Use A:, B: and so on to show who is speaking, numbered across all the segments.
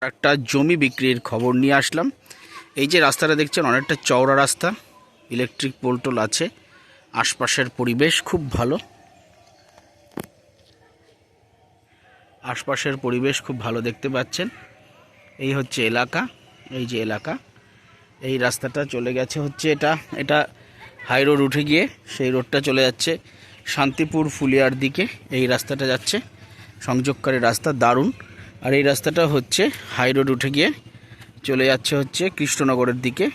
A: একটা জমি বিক্রির খবর নিয়ে আসলাম। এই যে রাস্তাটা দেখছেন অনেকটা চওড়া রাস্তা, ইলেকট্রিক পোলটোল আছে, আশপাশের পরিবেশ খুব ভালো, আশপাশের পরিবেশ খুব ভালো দেখতে পাচ্ছেন। এই হচ্ছে এলাকা, এই যে এলাকা, এই রাস্তাটা চলে গেছে হচ্ছে এটা হাই রোড উঠে গিয়ে সেই রোডটা চলে যাচ্ছে শান্তিপুর ফুলিয়ার দিকে। এই রাস্তাটা যাচ্ছে সংযোগকারী রাস্তা, দারুণ। আর এই রাস্তাটা হচ্ছে হাই রোড উঠে গিয়ে চলে যাচ্ছে হচ্ছে কৃষ্ণনগরের দিকে,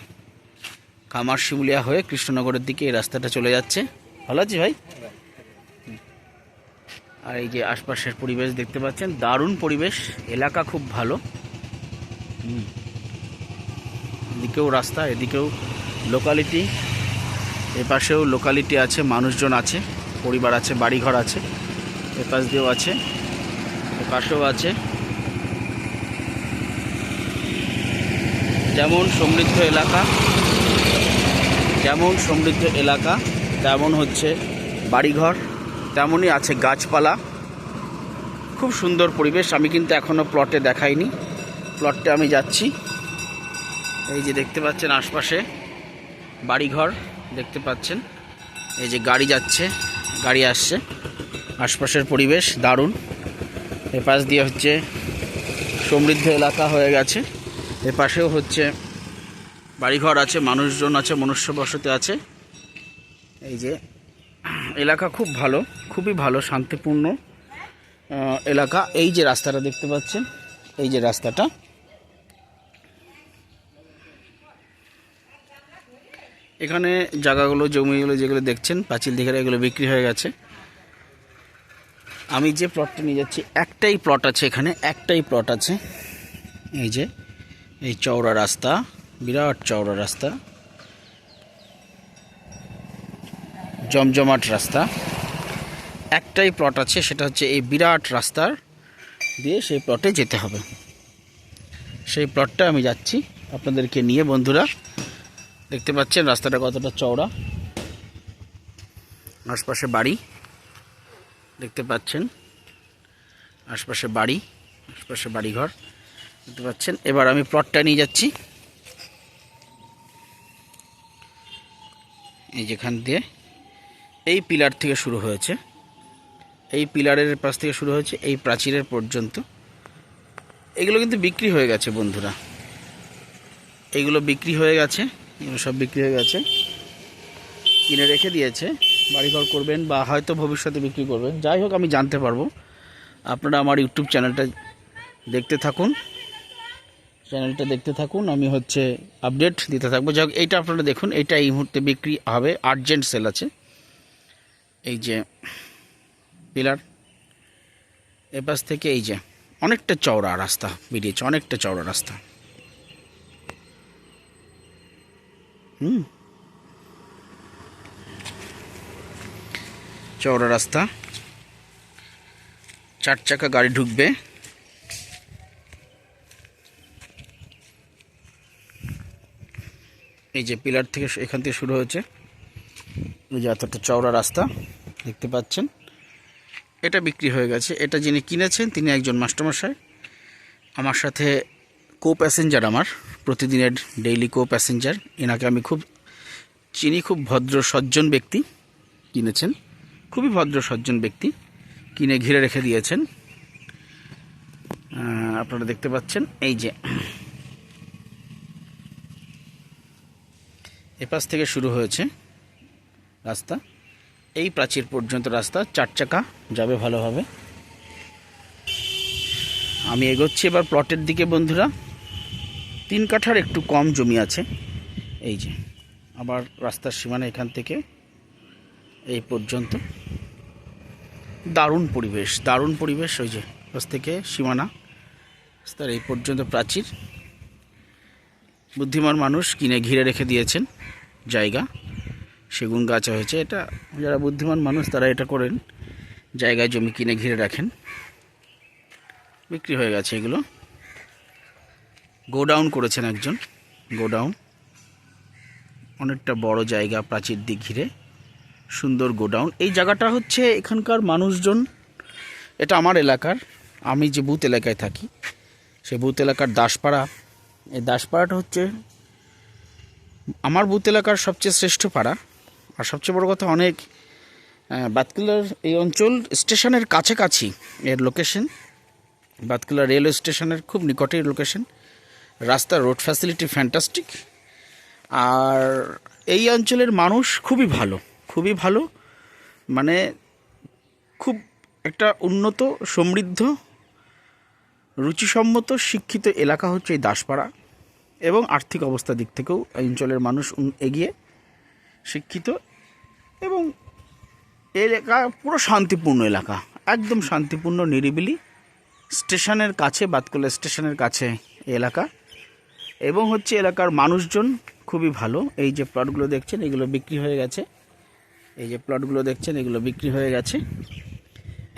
A: কামার শিমুলিয়া হয়ে কৃষ্ণনগরের দিকে এই রাস্তাটা চলে যাচ্ছে। ভালো আছে ভাই? আর এই যে আশপাশের পরিবেশ দেখতে পাচ্ছেন, দারুণ পরিবেশ, এলাকা খুব ভালো। এদিকেও রাস্তা, এদিকেও লোকালিটি, এপাশেও লোকালিটি আছে, মানুষজন আছে, পরিবার আছে, বাড়িঘর আছে, এপাশ দিয়েও আছে, এপাশেও আছে। যেমন সমৃদ্ধ এলাকা তেমন হচ্ছে বাড়িঘর, তেমনই আছে গাছপালা, খুব সুন্দর পরিবেশ। আমি কিন্তু এখনও প্লটে দেখাইনি, প্লটে আমি যাচ্ছি। এই যে দেখতে পাচ্ছেন আশপাশে বাড়িঘর দেখতে পাচ্ছেন, এই যে গাড়ি যাচ্ছে, গাড়ি আসছে, আশপাশের পরিবেশ দারুণ। এপাশ দিয়ে হচ্ছে সমৃদ্ধ এলাকা হয়ে গেছে, এপাশেও হচ্ছে বাড়িঘর আছে, মানুষজন আছে, মনুষ্য বসতি আছে। এই যে এলাকা খুব ভালো, খুবই ভালো, শান্তিপূর্ণ এলাকা। এই যে রাস্তাটা দেখতে পাচ্ছেন, এই যে রাস্তাটা, এখানে জায়গাগুলো, জমিগুলো যেগুলো দেখছেন পাঁচিল দিকে, এগুলো বিক্রি হয়ে গেছে। আমি যে প্লটটা নিয়ে যাচ্ছি, একটাই প্লট আছে এখানে, একটাই প্লট আছে। এই যে এই চওড়া রাস্তা, বিরাট চওড়া রাস্তা, জমজমাট রাস্তা, একটাই প্লট আছে, সেটা হচ্ছে এই বিরাট রাস্তার দিয়ে সেই প্লটে যেতে হবে। সেই প্লটটা আমি যাচ্ছি আপনাদেরকে নিয়ে। বন্ধুরা দেখতে পাচ্ছেন রাস্তাটা কতটা চওড়া, আশপাশে বাড়ি দেখতে পাচ্ছেন, আশপাশে বাড়ি, আশপাশে বাড়িঘর দেখতে পাচ্ছেন। এবার আমি প্লটটা নিয়ে যাচ্ছি। এই যেখান দিয়ে এই পিলার থেকে শুরু হয়েছে, এই পিলারের পাশ থেকে শুরু হয়েছে এই প্রাচীরের পর্যন্ত, এগুলো কিন্তু বিক্রি হয়ে গেছে বন্ধুরা, এগুলো বিক্রি হয়ে গেছে, এগুলো সব বিক্রি হয়ে গেছে, কিনে রেখে দিয়েছে, বাড়িঘর করবেন বা হয়তো ভবিষ্যতে বিক্রি করবেন, যাই হোক আমি জানতে পারবো। আপনারা আমার ইউটিউব চ্যানেলটা দেখতে থাকুন, আমি হচ্ছে আপডেট দিতে থাকবো। যাই হোক এইটা আপনারা দেখুন, এইটা এই মুহূর্তে বিক্রি হবে, আর্জেন্ট সেল আছে। এই যে পিলার, এপাশ থেকে এই যে অনেকটা চওড়া রাস্তা বেরিয়েছে, অনেকটা চওড়া রাস্তা, চওড়া রাস্তা, 4 চাকা গাড়ি ঢুকবে। এই যে পিলার থেকে, এখান থেকে শুরু হয়েছে, এই যে এতটা চওড়া রাস্তা দেখতে পাচ্ছেন। এটা বিক্রি হয়ে গেছে। এটা যিনি কিনেছেন তিনি একজন মাস্টারমশাই, আমার সাথে কো প্যাসেঞ্জার, আমার প্রতিদিনের ডেইলি কো প্যাসেঞ্জার। এনাকে আমি খুব চিনি, খুব ভদ্র সজ্জন ব্যক্তি, কিনেছেন, খুবই ভদ্র সজ্জন ব্যক্তি, কিনে ঘিরে রেখে দিয়েছেন। আপনারা দেখতে পাচ্ছেন এই যে এপাশ থেকে শুরু হয়েছে রাস্তা, এই প্রাচীর পর্যন্ত রাস্তা, 4 চাকা যাবে ভালোভাবে। আমি এগোচ্ছি এবার প্লটের দিকে বন্ধুরা। 3 কাঠার একটু কম জমি আছে। এই যে আবার রাস্তার সীমানা এখান থেকে এই পর্যন্ত, দারুণ পরিবেশ, দারুণ পরিবেশ। ওই যে পাশ থেকে সীমানা, রাস্তার এই পর্যন্ত প্রাচীর, বুদ্ধিমান মানুষ কিনে ঘিরে রেখে দিয়েছেন জায়গা, সেগুন গাছ হয়েছে। এটা যারা বুদ্ধিমান মানুষ তারা এটা করেন, জায়গায় জমি কিনে ঘিরে রাখেন। বিক্রি হয়ে গেছে এগুলো, গোডাউন করেছেন একজন, গোডাউন, অনেকটা বড় জায়গা, প্রাচীর দিক ঘিরে সুন্দর গোডাউন। এই জায়গাটা হচ্ছে এখানকার মানুষজন, এটা আমার এলাকার, আমি যে বুথ এলাকায় থাকি সেই বুথ এলাকার দাসপাড়া। এই দাসপাড়াটা হচ্ছে আমার বুথ এলাকার সবচেয়ে শ্রেষ্ঠ পাড়া। আর সবচেয়ে বড় কথা, অনেক বাতকুলার এই অঞ্চল স্টেশনের কাছাকাছি এর লোকেশন। বাতকুলা রেলওয়ে স্টেশনের খুব নিকটের লোকেশন। রাস্তা রোড ফ্যাসিলিটি ফ্যান্টাস্টিক। আর এই অঞ্চলের মানুষ খুবই ভালো, খুবই ভালো, মানে খুব একটা উন্নত, সমৃদ্ধ, রুচিসম্মত, শিক্ষিত এলাকা হচ্ছে এই দাসপাড়া। এবং আর্থিক অবস্থার দিক থেকেও এই অঞ্চলের মানুষ এগিয়ে, শিক্ষিত, এবং এলাকা পুরো শান্তিপূর্ণ এলাকা, একদম শান্তিপূর্ণ, নিরিবিলি, স্টেশনের কাছে, বাতকুলা স্টেশনের কাছে এলাকা। এবং হচ্ছে এলাকার মানুষজন খুবই ভালো। এই যে প্লটগুলো দেখছেন এগুলো বিক্রি হয়ে গেছে, এই যে প্লটগুলো দেখছেন এগুলো বিক্রি হয়ে গেছে।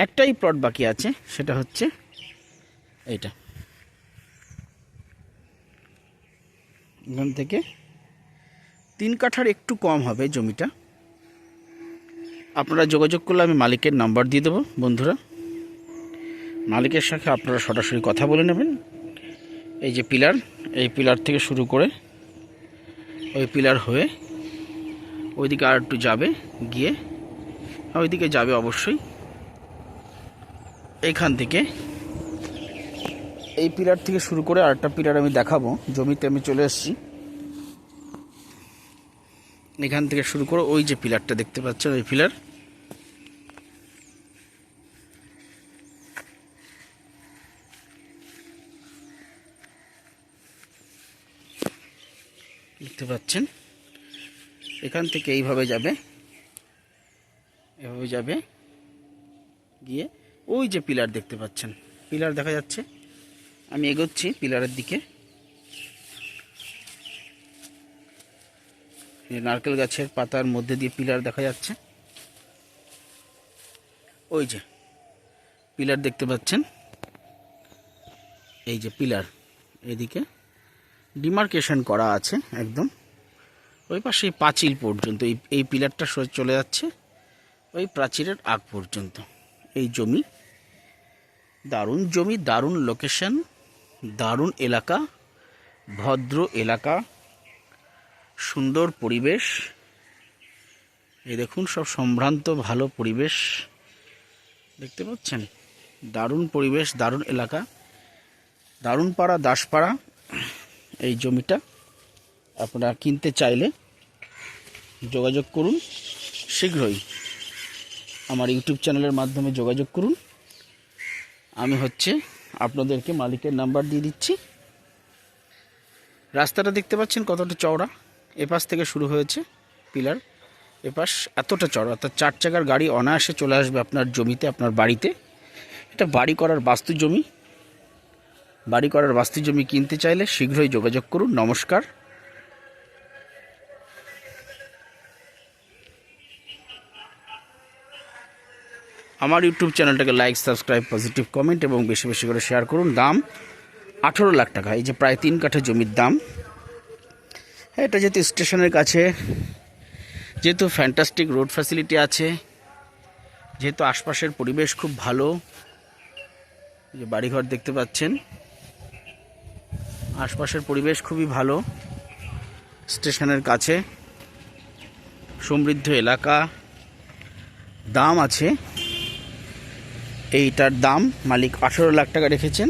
A: একটাই প্লট বাকি আছে, সেটা হচ্ছে এইটা। এখান থেকে 3 কাঠার একটু কম হবে জমিটা। আপনারা যোগাযোগ করলে আমি মালিকের নাম্বার দিয়ে দেবো। বন্ধুরা, মালিকের সাথে আপনারা সরাসরি কথা বলে নেবেন। এই যে পিলার, এই পিলার থেকে শুরু করে ওই পিলার হয়ে ওইদিকে আর একটু যাবে, গিয়ে ওইদিকে যাবে অবশ্যই। এইখান থেকে এই পিলার থেকে শুরু করে আরেকটা পিলার আমি দেখাবো। জমিতে আমি চলে এসেছি। এখান থেকে শুরু করে ওই যে পিলারটা দেখতে পাচ্ছেন, ওই পিলার, দেখতে পাচ্ছেন। এখান থেকে এইভাবে যাবে, এভাবে যাবে, গিয়ে ওই যে পিলার দেখতে পাচ্ছেন, পিলার দেখা যাচ্ছে। আমি এগোচ্ছি পিলারের দিকে। নারকেল গাছের পাতার মধ্যে দিয়ে পিলার দেখা যাচ্ছে। ওই যে পিলার দেখতে পাচ্ছেন, এই যে পিলার, এদিকে ডিমার্কেশন করা আছে একদম। ওই পাশে পাঁচিল পর্যন্ত এই পিলারটা চলে যাচ্ছে ওই প্রাচীরের আগ পর্যন্ত। এই জমি, দারুণ জমি, দারুণ লোকেশন, দারুণ এলাকা, ভদ্র এলাকা, সুন্দর পরিবেশ। এই দেখুন, সব সম্ভ্রান্ত ভালো পরিবেশ দেখতে পাচ্ছেন। দারুণ পরিবেশ, দারুণ এলাকা, দারুণ পাড়া, দাসপাড়া। এই জমিটা আপনারা কিনতে চাইলে যোগাযোগ করুন শীঘ্রই। আমার ইউটিউব চ্যানেলের মাধ্যমে যোগাযোগ করুন। আমি হচ্ছে আপনাদেরকে মালিকের নাম্বার দিয়ে দিচ্ছি। রাস্তাটা দেখতে পাচ্ছেন কতটা চওড়া। এপাশ থেকে শুরু হয়েছে পিলার, এপাশ এতটা চওড়া, অর্থাৎ 4 চাকার গাড়ি অনায়াসে চলে আসবে আপনার জমিতে, আপনার বাড়িতে। এটা বাড়ি করার বাস্তু জমি। বাড়ি করার বাস্তু জমি কিনতে চাইলে শীঘ্রই যোগাযোগ করুন। নমস্কার। আমার ইউটিউব চ্যানেলটাকে লাইক, সাবস্ক্রাইব, পজিটিভ কমেন্ট এবং বেশি বেশি করে শেয়ার করুন। দাম 18 লাখ টাকা। এই যে প্রায় 3 কাঠা জমির দাম। এটা যেহেতু স্টেশনের কাছে, যেহেতু ফ্যান্টাস্টিক রোড ফ্যাসিলিটি আছে, যেহেতু আশপাশের পরিবেশ খুব ভালো, যে বাড়িঘর দেখতে পাচ্ছেন, আশপাশের পরিবেশ খুবই ভালো, স্টেশনের কাছে, সমৃদ্ধ এলাকা, দাম আছে। এইটার দাম মালিক 18 লাখ টাকা রেখেছেন।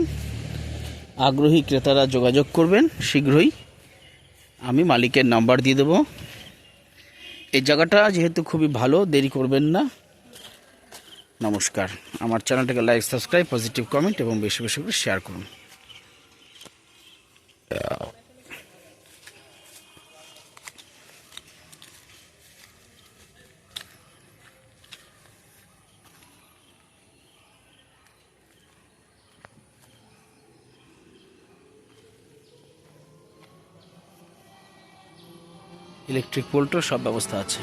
A: আগ্রহী ক্রেতারা যোগাযোগ করবেন শীঘ্রই। আমি মালিকের নাম্বার দিয়ে দেবো। এই জায়গাটা যেহেতু খুবই ভালো, দেরি করবেন না। নমস্কার। আমার চ্যানেলটাকে লাইক, সাবস্ক্রাইব, পজিটিভ কমেন্ট এবং বেশি বেশি করে শেয়ার করুন। ইলেকট্রিক পোল্টও সব ব্যবস্থা আছে।